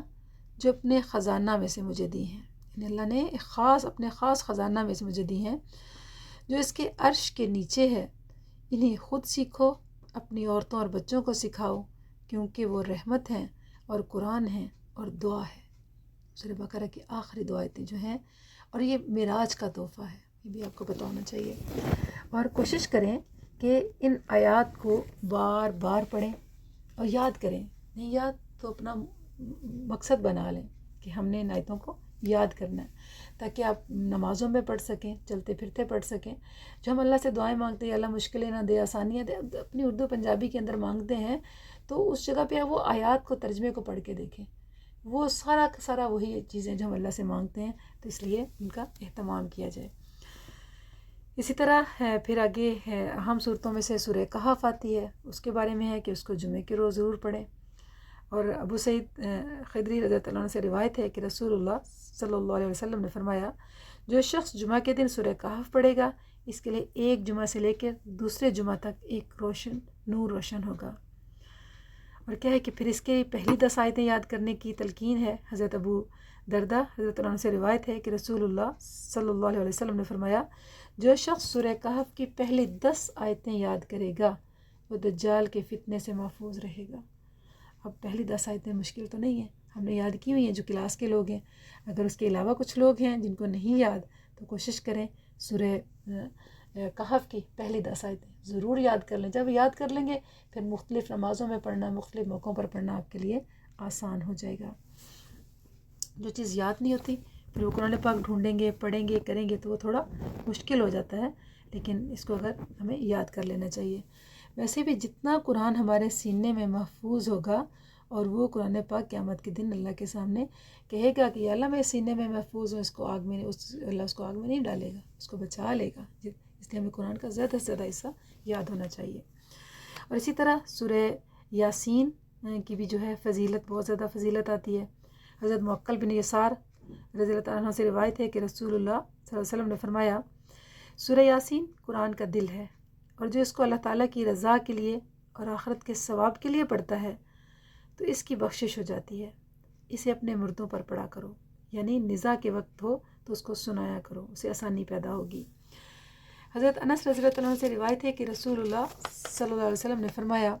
جو اپنے خزانہ میں سے مجھے دی ہیں، یعنی اللہ نے اپنے خاص خزانہ میں سے مجھے دی ہیں، جو اس کے عرش کے نیچے ہے، انہیں خود سیکھو، اپنی عورتوں اور بچوں کو سکھاؤ، کیونکہ وہ رحمت ہیں اور قرآن ہیں اور دعا ہے۔ سورہ بقرہ کی آخری دو آیتیں جو ہیں، اور یہ معراج کا تحفہ ہے، یہ بھی آپ کو پتہ ہونا چاہیے۔ اور کوشش کریں کہ ان آیات کو بار بار پڑھیں اور یاد کریں، نہیں یاد تو اپنا مقصد بنا لیں کہ ہم نے ان آیتوں کو یاد کرنا ہے، تاکہ آپ نمازوں میں پڑھ سکیں، چلتے پھرتے پڑھ سکیں۔ جو ہم اللہ سے دعائیں مانگتے ہیں، اللہ مشکلیں نہ دے، آسانیاں دے، اپنی اردو پنجابی کے اندر مانگتے ہیں، تو اس جگہ پہ وہ آیات کو ترجمے کو پڑھ کے دیکھیں، وہ سارا کا سارا وہی چیزیں جو ہم اللہ سے مانگتے ہیں، تو اس لیے ان کا اہتمام کیا جائے۔ اسی طرح پھر آگے اہم صورتوں میں سے سورہ کہف آتی ہے، اس کے بارے میں ہے کہ اس کو جمعے کے روز ضرور پڑھیں۔ اور ابو سعید خدری رضی اللہ عنہ سے روایت ہے کہ رسول اللہ صلی اللہ علیہ وسلم نے فرمایا، جو شخص جمعہ کے دن سورہ کہف پڑھے گا، اس کے لیے ایک جمعہ سے لے کے دوسرے جمعہ تک ایک نور روشن ہوگا۔ اور کیا ہے کہ پھر اس کے پہلی 10 آیتیں یاد کرنے کی تلقین ہے۔ حضرت ابو دردہ حضرت اللہ عنہ سے روایت ہے کہ رسول اللہ صلی اللہ علیہ وسلم نے فرمایا، جو شخص سورہ کہف کی پہلی 10 آیتیں یاد کرے گا وہ دجال کے فتنے سے محفوظ رہے گا۔ اب پہلی 10 آیتیں مشکل تو نہیں ہیں، ہم نے یاد کی ہوئی ہیں جو کلاس کے لوگ ہیں۔ اگر اس کے علاوہ کچھ لوگ ہیں جن کو نہیں یاد تو کوشش کریں سورہ کہف کی پہلی 10 آیتیں ضرور یاد کر لیں۔ جب یاد کر لیں گے پھر مختلف نمازوں میں پڑھنا، مختلف موقعوں پر پڑھنا آپ کے لیے آسان ہو جائے گا۔ جو چیز یاد نہیں ہوتی پھر وہ قرآن پاک ڈھونڈیں گے، پڑھیں گے، کریں گے تو وہ تھوڑا مشکل ہو جاتا ہے، لیکن اس کو اگر ہمیں یاد کر لینا چاہیے۔ ویسے بھی جتنا قرآن ہمارے سینے میں محفوظ ہوگا، اور وہ قرآن پاک قیامت کے دن اللہ کے سامنے کہے گا کہ یا اللہ میں سینے میں محفوظ ہوں، اس کو آگ میں اللہ اس کو آگ میں نہیں ڈالے گا، اس کو بچا لے گا۔ اس لیے ہمیں قرآن کا زیادہ سے زیادہ حصہ یاد ہونا چاہیے۔ اور اسی طرح سورہ یاسین کی بھی جو ہے فضیلت، بہت زیادہ فضیلت آتی ہے۔ حضرت معقل بن یسار رضی اللہ عنہ سے روایت ہے کہ رسول اللہ صلی اللہ علیہ وسلم نے فرمایا، سورہ یاسین قرآن کا دل ہے، اور جو اس کو اللہ تعالیٰ کی رضا کے لیے اور آخرت کے ثواب کے لیے پڑھتا ہے تو اس کی بخشش ہو جاتی ہے۔ اسے اپنے مردوں پر پڑھا کرو، یعنی نزاع کے وقت ہو تو اس کو سنایا کرو، اسے آسانی پیدا ہوگی۔ حضرت انس رضی اللہ عنہ سے روایت ہے کہ رسول اللہ صلی اللہ علیہ وسلم نے فرمایا،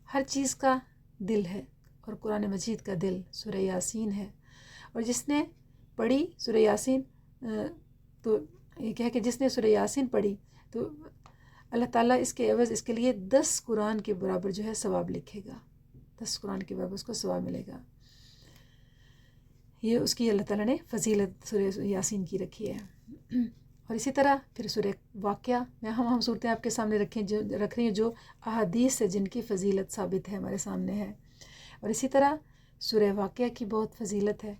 ہر چیز کا دل ہے اور قرآن مجید کا دل سورہ یاسین ہے، اور جس نے پڑھی سورہ یاسین تو یہ کہہ کہ جس نے سورہ یاسین پڑھی تو اللہ تعالیٰ اس کے عوض اس کے لیے 10 قرآن کے برابر جو ہے ثواب لکھے گا، 10 قرآن کے برابر اس کو ثواب ملے گا۔ یہ اس کی اللہ تعالیٰ نے فضیلت سورہ یاسین کی رکھی ہے۔ اور اسی طرح پھر سورہ واقعہ میں ہم صورتیں آپ کے سامنے رکھ رہی ہیں جو احادیث سے جن کی فضیلت ثابت ہے ہمارے سامنے ہے۔ اور اسی طرح سورہ واقعہ کی بہت فضیلت ہے۔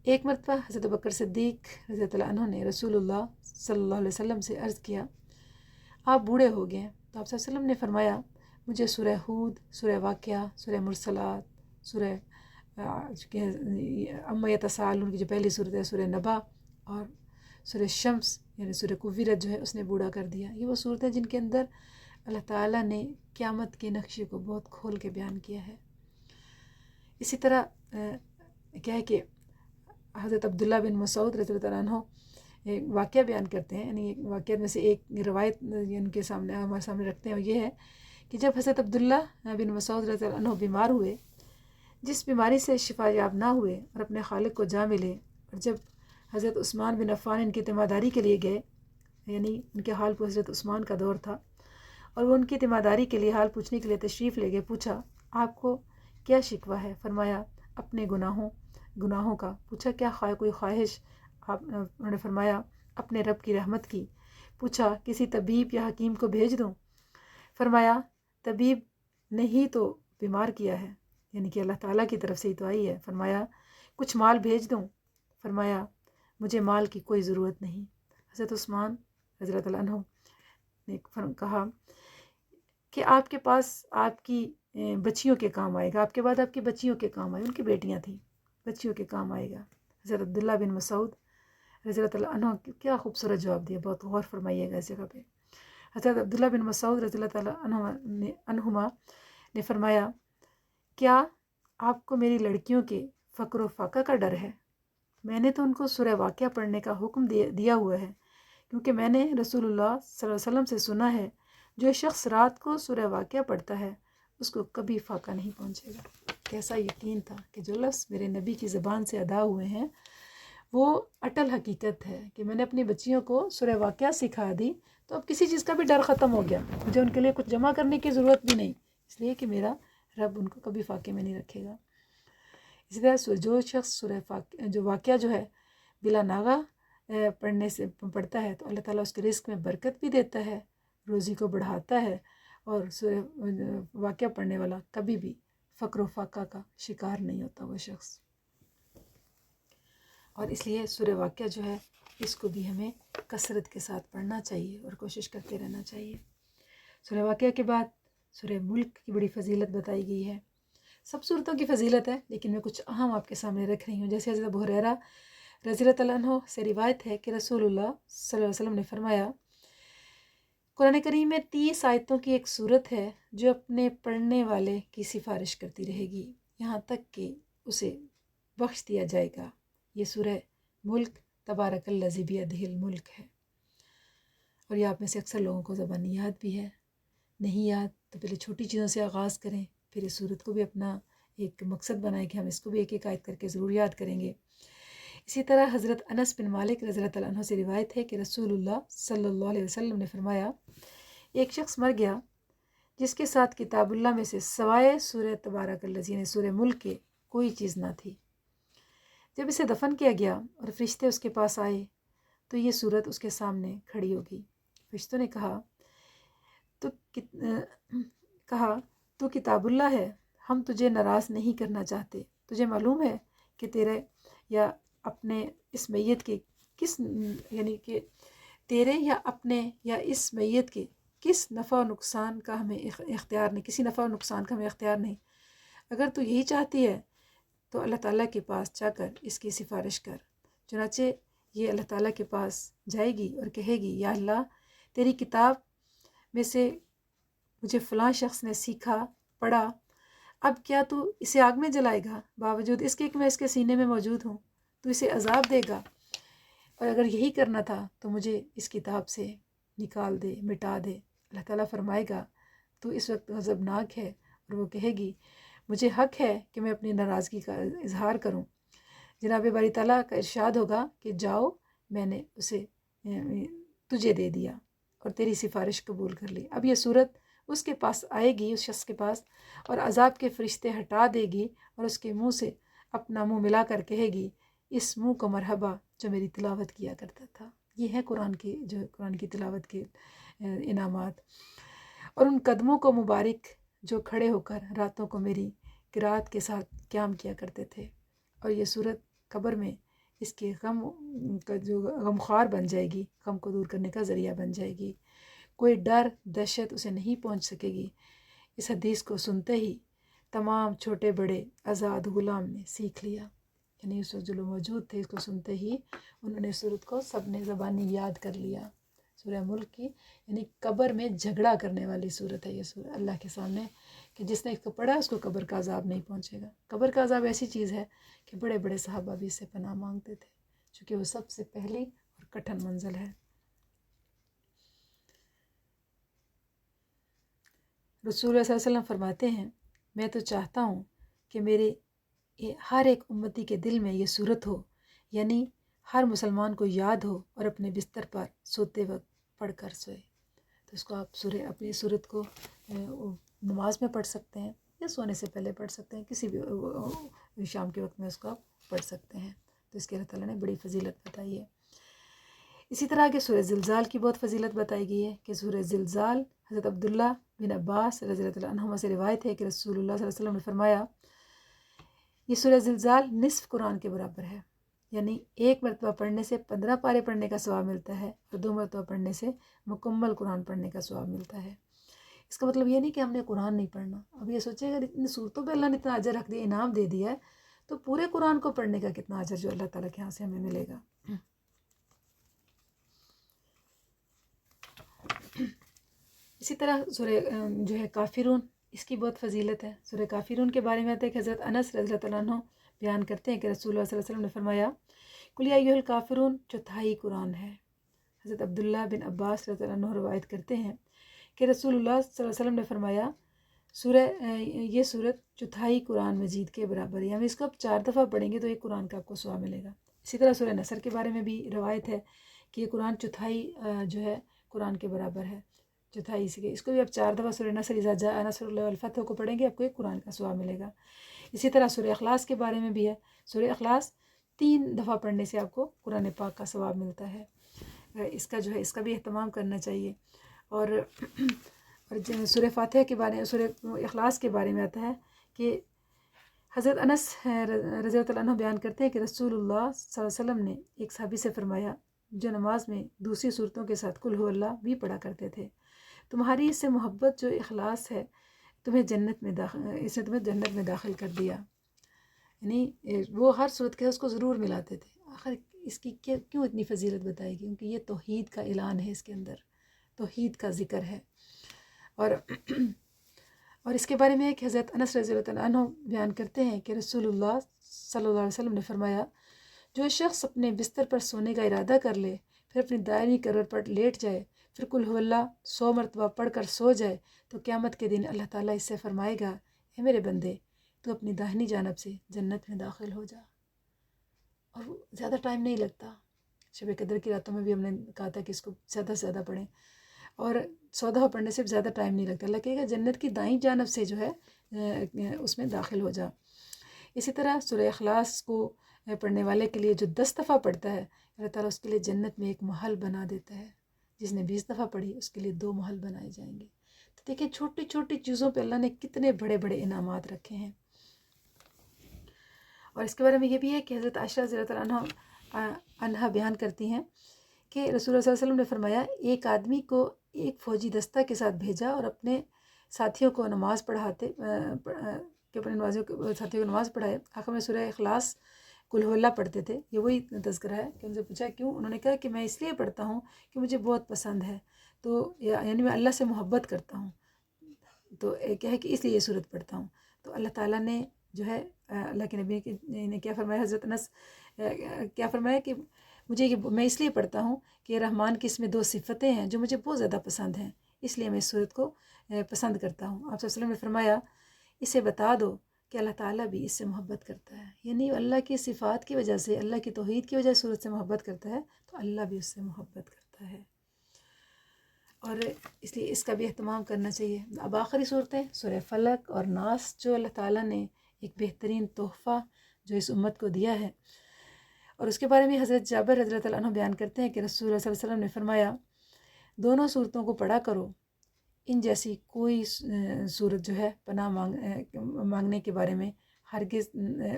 ایک مرتبہ حضرت بکر صدیق رضی اللہ عنہ نے رسول اللہ صلی اللہ علیہ وسلم سے عرض کیا، آپ بوڑھے ہو گئے ہیں، تو آپ صلی اللہ علیہ وسلم نے فرمایا، مجھے سورہ ہود، سورہ واقعہ، سورہ مرسلات، سورہ عما یتساءلون کی جو پہلی صورت ہے، سورہ نبا، اور سورہ شمس یعنی سورہ کویرت جو ہے اس نے بوڑھا کر دیا۔ یہ وہ صورتیں جن کے اندر اللہ تعالیٰ نے قیامت کے نقشے کو بہت کھول کے بیان کیا ہے۔ اسی طرح کیا ہے کہ حضرت عبداللہ بن مسعود رضی اللہ عنہ ایک واقعہ بیان کرتے ہیں، یعنی واقعات میں سے ایک روایت ان کے سامنے ہمارے سامنے رکھتے ہیں، وہ یہ ہے کہ جب حضرت عبداللہ بن مسعود رضی اللہ عنہ بیمار ہوئے، جس بیماری سے شفا یاب نہ ہوئے اور اپنے خالق کو جا ملے، اور جب حضرت عثمان بن عفان ان کی تیمارداری کے لیے گئے، یعنی ان کے حال پر حضرت عثمان کا دور تھا، اور وہ ان کی تیمارداری کے لیے حال پوچھنے کے لیے تشریف لے گئے، پوچھا آپ کو کیا شکوہ ہے؟ فرمایا اپنے گناہوں کا۔ پوچھا کیا کوئی خواہش؟ انہوں نے فرمایا اپنے رب کی رحمت کی۔ پوچھا کسی طبیب یا حکیم کو بھیج دوں؟ فرمایا طبیب نے ہی تو بیمار کیا ہے، یعنی کہ اللہ تعالیٰ کی طرف سے ہی تو آئی ہے۔ فرمایا کچھ مال بھیج دوں؟ فرمایا مجھے مال کی کوئی ضرورت نہیں۔ حضرت عثمان رضی اللہ تعالیٰ عنہ نے کہا کہ آپ کے پاس آپ کی بچیوں کے کام آئے گا، آپ کے بعد آپ کی بچیوں کے کام آئے گا، ان کی بیٹیاں تھیں، بچیوں کے کام آئے گا۔ حضرت عبداللہ بن مسعود رضی اللہ تعالیٰ عنہ کیا خوبصورت جواب دیا، بہت غور فرمائیے گا اس جگہ پہ۔ حضرت عبداللہ بن مسعود رضی اللہ تعالیٰ عنہما نے فرمایا کیا آپ کو میری لڑکیوں کے فقر و فاقہ کا ڈر ہے؟ میں نے تو ان کو سورہ واقعہ پڑھنے کا حکم دیا ہوا ہے، کیونکہ میں نے رسول اللہ صلی اللہ علیہ وسلم سے سنا ہے جو شخص رات کو سورہ واقعہ پڑھتا ہے اس کو کبھی فاقہ نہیں پہنچے گا۔ کیسا یقین تھا کہ جو لفظ میرے نبی کی زبان سے ادا ہوئے ہیں وہ اٹل حقیقت ہے کہ میں نے اپنی بچیوں کو سورہ واقعہ سکھا دی تو اب کسی چیز کا بھی ڈر ختم ہو گیا، مجھے ان کے لیے کچھ جمع کرنے کی ضرورت بھی نہیں، اس لیے کہ میرا رب ان کو کبھی فاقے میں نہیں رکھے گا۔ اسی طرح جو شخص جو واقعہ جو ہے بلا ناغہ پڑھنے سے پڑھتا ہے تو اللہ تعالیٰ اس کے رزق میں برکت بھی دیتا ہے، روزی کو بڑھاتا ہے، اور سورہ واقعہ پڑھنے والا کبھی بھی فقر و فاقہ کا شکار نہیں ہوتا وہ شخص۔ اور اس لیے سورہ واقعہ جو ہے اس کو بھی ہمیں کثرت کے ساتھ پڑھنا چاہیے اور کوشش کرتے رہنا چاہیے۔ سورہ واقعہ کے بعد سورہ ملک کی بڑی فضیلت بتائی گئی ہے۔ سب صورتوں کی فضیلت ہے لیکن میں کچھ اہم آپ کے سامنے رکھ رہی ہوں۔ جیسے حضرت ابو ہریرہ رضی اللہ تعالیٰ عنہ سے روایت ہے کہ رسول اللہ صلی اللہ علیہ وسلم نے فرمایا قرآن کریم میں 30 آیتوں کی ایک صورت ہے جو اپنے پڑھنے والے کی سفارش کرتی رہے گی یہاں تک کہ اسے بخش دیا جائے گا۔ یہ سورہ ملک تبارک الذی بیدہ الملک ہے، اور یہ آپ میں سے اکثر لوگوں کو زبانی یاد بھی ہے۔ نہیں یاد تو پہلے چھوٹی چیزوں سے آغاز کریں، پھر اس صورت کو بھی اپنا ایک مقصد بنائیں کہ ہم اس کو بھی ایک ایک آیت کر کے ضرور یاد کریں گے۔ اسی طرح حضرت انس بن مالک رضی اللہ تعالیٰ عنہ سے روایت ہے کہ رسول اللہ صلی اللہ علیہ وسلم نے فرمایا ایک شخص مر گیا جس کے ساتھ کتاب اللہ میں سے سوائے سورہ تبارک الذی یعنی سورہ ملک کے کوئی چیز نہ تھی۔ جب اسے دفن کیا گیا اور فرشتے اس کے پاس آئے تو یہ صورت اس کے سامنے کھڑی ہوگی۔ فرشتوں نے کہا تو کتاب اللہ ہے، ہم تجھے ناراض نہیں کرنا چاہتے، تجھے معلوم ہے کہ تیرے یا اپنے اس میت کے یعنی کہ تیرے یا اپنے یا اس میت کے کس نفع و نقصان کا ہمیں اختیار نہیں، کسی نفع و نقصان کا ہمیں اختیار نہیں۔ اگر تو یہی چاہتی ہے تو اللہ تعالیٰ کے پاس جا کر اس کی سفارش کر۔ چنانچہ یہ اللہ تعالیٰ کے پاس جائے گی اور کہے گی یا اللہ تیری کتاب میں سے مجھے فلاں شخص نے سیکھا پڑھا، اب کیا تو اسے آگ میں جلائے گا باوجود اس کے کہ میں اس کے سینے میں موجود ہوں؟ تو اسے عذاب دے گا، اور اگر یہی کرنا تھا تو مجھے اس کتاب سے نکال دے، مٹا دے۔ اللہ تعالیٰ فرمائے گا تو اس وقت غضبناک ہے، اور وہ کہے گی مجھے حق ہے کہ میں اپنی ناراضگی کا اظہار کروں۔ جناب باری تعالیٰ کا ارشاد ہوگا کہ جاؤ میں نے اسے تجھے دے دیا اور تیری سفارش قبول کر لی۔ اب یہ صورت اس کے پاس آئے گی، اس شخص کے پاس، اور عذاب کے فرشتے ہٹا دے گی اور اس کے منہ سے اپنا منہ ملا کر کہے گی اس منہ کو مرحبا جو میری تلاوت کیا کرتا تھا۔ یہ ہے قرآن کی تلاوت کے انعامات، اور ان قدموں کو مبارک جو کھڑے ہو کر راتوں کو میری قرات کے ساتھ قیام کیا کرتے تھے۔ اور یہ صورت قبر میں اس کے غم کا جو غمخوار بن جائے گی، غم کو دور کرنے کا ذریعہ بن جائے گی، کوئی ڈر دہشت اسے نہیں پہنچ سکے گی۔ اس حدیث کو سنتے ہی تمام چھوٹے بڑے آزاد غلام نے سیکھ لیا، یعنی اس وقت جو لوگ موجود تھے اس کو سنتے ہی انہوں نے صورت کو سب نے زبانی یاد کر لیا۔ سورہ ملک کی یعنی قبر میں جھگڑا کرنے والی صورت ہے یہ سورہ اللہ کے سامنے، کہ جس نے اس کو پڑھا اس کو قبر کا عذاب نہیں پہنچے گا۔ قبر کا عذاب ایسی چیز ہے کہ بڑے بڑے صحابہ بھی اس سے پناہ مانگتے تھے، چونکہ وہ سب سے پہلی اور کٹھن منزل ہے۔ رسول اللہ صلی اللہ علیہ وسلم فرماتے ہیں میں تو چاہتا ہوں کہ میرے ہر ایک امتی کے دل میں یہ صورت ہو، یعنی ہر مسلمان کو یاد ہو اور اپنے بستر پر سوتے وقت پڑھ کر سوئے۔ تو اس کو آپ اپنی صورت کو نماز میں پڑھ سکتے ہیں یا سونے سے پہلے پڑھ سکتے ہیں، کسی بھی شام کے وقت میں اس کو آپ پڑھ سکتے ہیں۔ تو اس کے اللہ تعالیٰ نے بڑی فضیلت بتائی ہے۔ اسی طرح کہ سورہ زلزال کی بہت فضیلت بتائی گئی ہے کہ سورہ زلزال حضرت عبداللہ بن عباس رضی اللہ عنہما سے روایت ہے کہ رسول اللہ صلی اللہ علیہ وسلم نے فرمایا یہ سورہ زلزال نصف قرآن کے برابر ہے، یعنی ایک مرتبہ پڑھنے سے 15 پارے پڑھنے کا ثواب ملتا ہے اور 2 مرتبہ پڑھنے سے مکمل قرآن پڑھنے کا ثواب ملتا ہے۔ اس کا مطلب یہ نہیں کہ ہم نے قرآن نہیں پڑھنا۔ اب یہ سوچیں اگر اتنی صورتوں پہ اللہ نے اتنا اجر رکھ دیا، انعام دے دیا ہے، تو پورے قرآن کو پڑھنے کا کتنا اجر جو اللہ تعالیٰ کے یہاں سے ہمیں ملے گا۔ اسی طرح سورہ جو ہے کافرون، اس کی بہت فضیلت ہے۔ سورہ کافرون کے بارے میں آتا ہے کہ حضرت انس رضی اللہ عنہ بیان کرتے ہیں کہ رسول اللہ صلی اللہ علیہ وسلم نے فرمایا قل یا ایھا الکافرون چوتھائی قرآن ہے۔ حضرت عبداللہ بن عباس رضی اللہ عنہ روایت کرتے ہیں کہ رسول اللہ صلی اللہ علیہ وسلم نے فرمایا یہ سورت چوتھائی قرآن مجید کے برابر ہے، یعنی اس کو آپ 4 دفعہ پڑھیں گے تو ایک قرآن کا آپ کو ثواب ملے گا۔ اسی طرح سورہ نصر کے بارے میں بھی روایت ہے کہ یہ قرآن چوتھائی جو ہے قرآن کے برابر ہے، چوتھائی اس کو بھی آپ 4 دفعہ سورہ نصر اذا جاء نصر اللہ والفتح کو پڑھیں گے، آپ کو ایک قرآن کا ثواب ملے گا۔ اسی طرح سورہ اخلاص کے بارے میں بھی ہے، سورہ اخلاص 3 دفعہ پڑھنے سے آپ کو قرآن پاک کا ثواب ملتا ہے۔ اس کا جو ہے اس کا بھی اہتمام کرنا چاہیے۔ اور سورہ فاتحہ کے بارے میں، سورہ اخلاص کے بارے میں آتا ہے کہ حضرت انس رضی اللہ عنہ بیان کرتے ہیں کہ رسول اللہ صلی اللہ علیہ وسلم نے ایک صحابی سے فرمایا جو نماز میں دوسری صورتوں کے ساتھ قل ھو اللہ بھی پڑھا کرتے تھے، تمہاری اس سے محبت جو اخلاص ہے اس نے تمہیں جنت میں داخل کر دیا۔ یعنی وہ ہر صورت کے اس کو ضرور ملاتے تھے۔ آخر اس کی کیوں اتنی فضیلت بتائی گئی؟ کیونکہ یہ توحید کا اعلان ہے، اس کے اندر توحید کا ذکر ہے۔ اور اس کے بارے میں ہے کہ حضرت انس رضی اللہ عنہ بیان کرتے ہیں کہ رسول اللہ صلی اللہ علیہ وسلم نے فرمایا جو شخص اپنے بستر پر سونے کا ارادہ کر لے، پھر اپنی دائیں کروٹ پر لیٹ جائے، پھر قل ھو اللہ 100 مرتبہ پڑھ کر سو جائے، تو قیامت کے دن اللہ تعالیٰ اس سے فرمائے گا اے میرے بندے تو اپنی داہنی جانب سے جنت میں داخل ہو جا۔ اور زیادہ ٹائم نہیں لگتا۔ شب قدر کی راتوں میں بھی ہم نے کہا تھا کہ اس کو زیادہ سے زیادہ پڑھیں، اور 100 دفعہ پڑھنے سے زیادہ ٹائم نہیں لگتا۔ اللہ کہے گا جنت کی دائیں جانب سے جو ہے اس میں داخل ہو جا۔ اسی طرح سورہ اخلاص کو پڑھنے والے کے لیے جو 10 دفعہ پڑھتا ہے، اللہ تعالیٰ اس کے لیے جنت میں ایک محل بنا دیتا ہے۔ جس نے 20 دفعہ پڑھی اس کے لیے 2 محل بنائے جائیں گے۔ تو دیکھیں چھوٹی چھوٹی چیزوں پہ اللہ نے کتنے بڑے بڑے انعامات رکھے ہیں۔ اور اس کے بارے میں یہ بھی ہے کہ حضرت عائشہ رضی اللہ عنہا بیان کرتی ہیں کہ رسول اللہ صلی اللہ علیہ وسلم نے فرمایا ایک آدمی کو ایک فوجی دستہ کے ساتھ بھیجا اور اپنے ساتھیوں کو نماز پڑھائے۔ آخر میں سورہ اخلاص قل ھو اللہ پڑھتے تھے۔ یہ وہی تذکرہ ہے کہ ان سے پوچھا کیوں؟ انہوں نے کہا کہ میں اس لیے پڑھتا ہوں کہ مجھے بہت پسند ہے، تو یعنی میں اللہ سے محبت کرتا ہوں، تو کیا ہے کہ اس لیے یہ صورت پڑھتا ہوں۔ تو اللہ تعالیٰ نے جو ہے اللہ کے نبی نے کیا فرمایا، حضرت انس کیا فرمایا کہ میں اس لیے پڑھتا ہوں کہ رحمان کی اس میں 2 صفتیں ہیں جو مجھے بہت زیادہ پسند ہیں، اس لیے میں اس صورت کو پسند کرتا ہوں۔ آپ صلی اللہ علیہ وسلم نے فرمایا اسے بتا دو کہ اللہ تعالیٰ بھی اس سے محبت کرتا ہے، یعنی اللہ کی صفات کی وجہ سے، اللہ کی توحید کی وجہ سے صورت سے محبت کرتا ہے تو اللہ بھی اس سے محبت کرتا ہے۔ اور اس لیے اس کا بھی اہتمام کرنا چاہیے۔ اب آخری صورتیں سورہ فلق اور ناس جو اللہ تعالیٰ نے ایک بہترین تحفہ جو اس امت کو دیا ہے، اور اس کے بارے میں حضرت جابر رضی اللہ عنہ بیان کرتے ہیں کہ رسول اللہ صلی اللہ علیہ وسلم نے فرمایا دونوں صورتوں کو پڑھا کرو، ان جیسی کوئی صورت جو ہے پناہ مانگنے کے بارے میں ہرگز،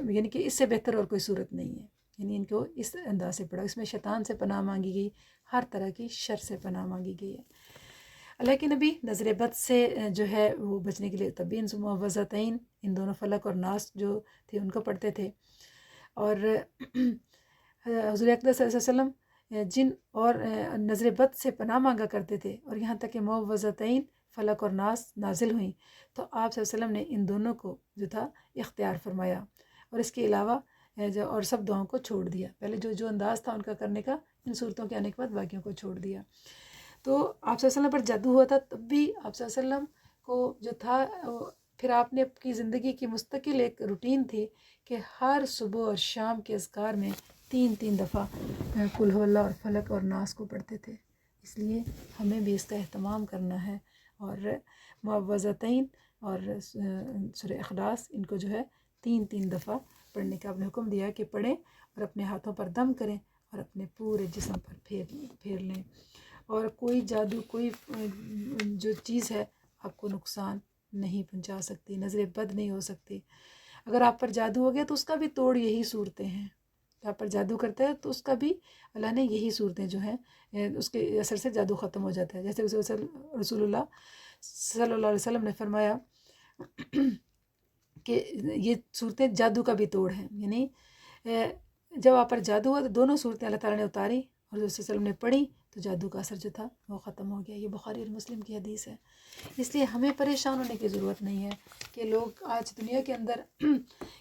یعنی کہ اس سے بہتر اور کوئی صورت نہیں ہے۔ یعنی ان کو اس انداز سے پڑھا، اس میں شیطان سے پناہ مانگی گئی، ہر طرح کی شر سے پناہ مانگی گئی ہے۔ اللہ کے نبی نظر بد سے جو ہے وہ بچنے کے لیے تبین معوذتین، ان دونوں فلق اور ناس جو تھے ان کو پڑھتے تھے۔ اور حضور اقدس صلی اللہ علیہ وسلم جن اور نظر بد سے پناہ مانگا کرتے تھے، اور یہاں تک کہ معوذتین فلق اور ناس نازل ہوئیں تو آپ صلی اللہ علیہ وسلم نے ان دونوں کو جو تھا اختیار فرمایا، اور اس کے علاوہ اور سب دعاؤں کو چھوڑ دیا۔ پہلے جو انداز تھا ان کا کرنے کا، ان صورتوں کے آنے کے بعد باقیوں کو چھوڑ دیا۔ تو آپ صلی اللہ علیہ وسلم پر جادو ہوا تھا، تب بھی آپ صلی اللہ علیہ وسلم کو جو تھا، پھر آپ نے اپنی زندگی کی مستقل ایک روٹین تھی کہ ہر صبح اور شام کے اذکار میں 3 دفعہ قل ھو اللہ اور فلق اور ناس کو پڑھتے تھے۔ اس لیے ہمیں بھی اس کا اہتمام کرنا ہے، اور معوذتین اور سورہ اخلاص ان کو جو ہے 3 دفعہ پڑھنے کا آپ نے حکم دیا کہ پڑھیں، اور اپنے ہاتھوں پر دم کریں اور اپنے پورے جسم پر پھیر لیں، اور کوئی جادو، کوئی جو چیز ہے آپ کو نقصان نہیں پہنچا سکتی، نظر بد نہیں ہو سکتی۔ اگر آپ پر جادو ہو گیا تو اس کا بھی توڑ یہی صورتیں ہیں، آپ پر جادو کرتا ہے تو اس کا بھی اللہ نے یہی صورتیں جو ہیں اس کے اثر سے جادو ختم ہو جاتا ہے. جیسے رسول اللہ صلی اللہ علیہ وسلم نے فرمایا کہ یہ صورتیں جادو کا بھی توڑ ہیں. یعنی جب آپ پر جادو ہوا تو دونوں صورتیں اللہ تعالیٰ نے اتاری اور رسول وسلم نے پڑھی تو جادو کا اثر جو تھا وہ ختم ہو گیا. یہ بخاری اور مسلم کی حدیث ہے. اس لیے ہمیں پریشان ہونے کی ضرورت نہیں ہے کہ لوگ آج دنیا کے اندر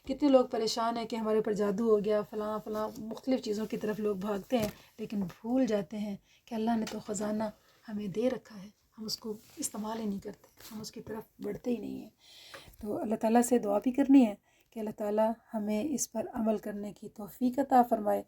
کتنے لوگ پریشان ہیں کہ ہمارے اوپر جادو ہو گیا، فلاں فلاں مختلف چیزوں کی طرف لوگ بھاگتے ہیں، لیکن بھول جاتے ہیں کہ اللہ نے تو خزانہ ہمیں دے رکھا ہے، ہم اس کو استعمال ہی نہیں کرتے، ہم اس کی طرف بڑھتے ہی نہیں ہیں. تو اللہ تعالیٰ سے دعا بھی کرنی ہے کہ اللہ تعالیٰ ہمیں اس پر عمل کرنے کی توفیق عطا فرمائے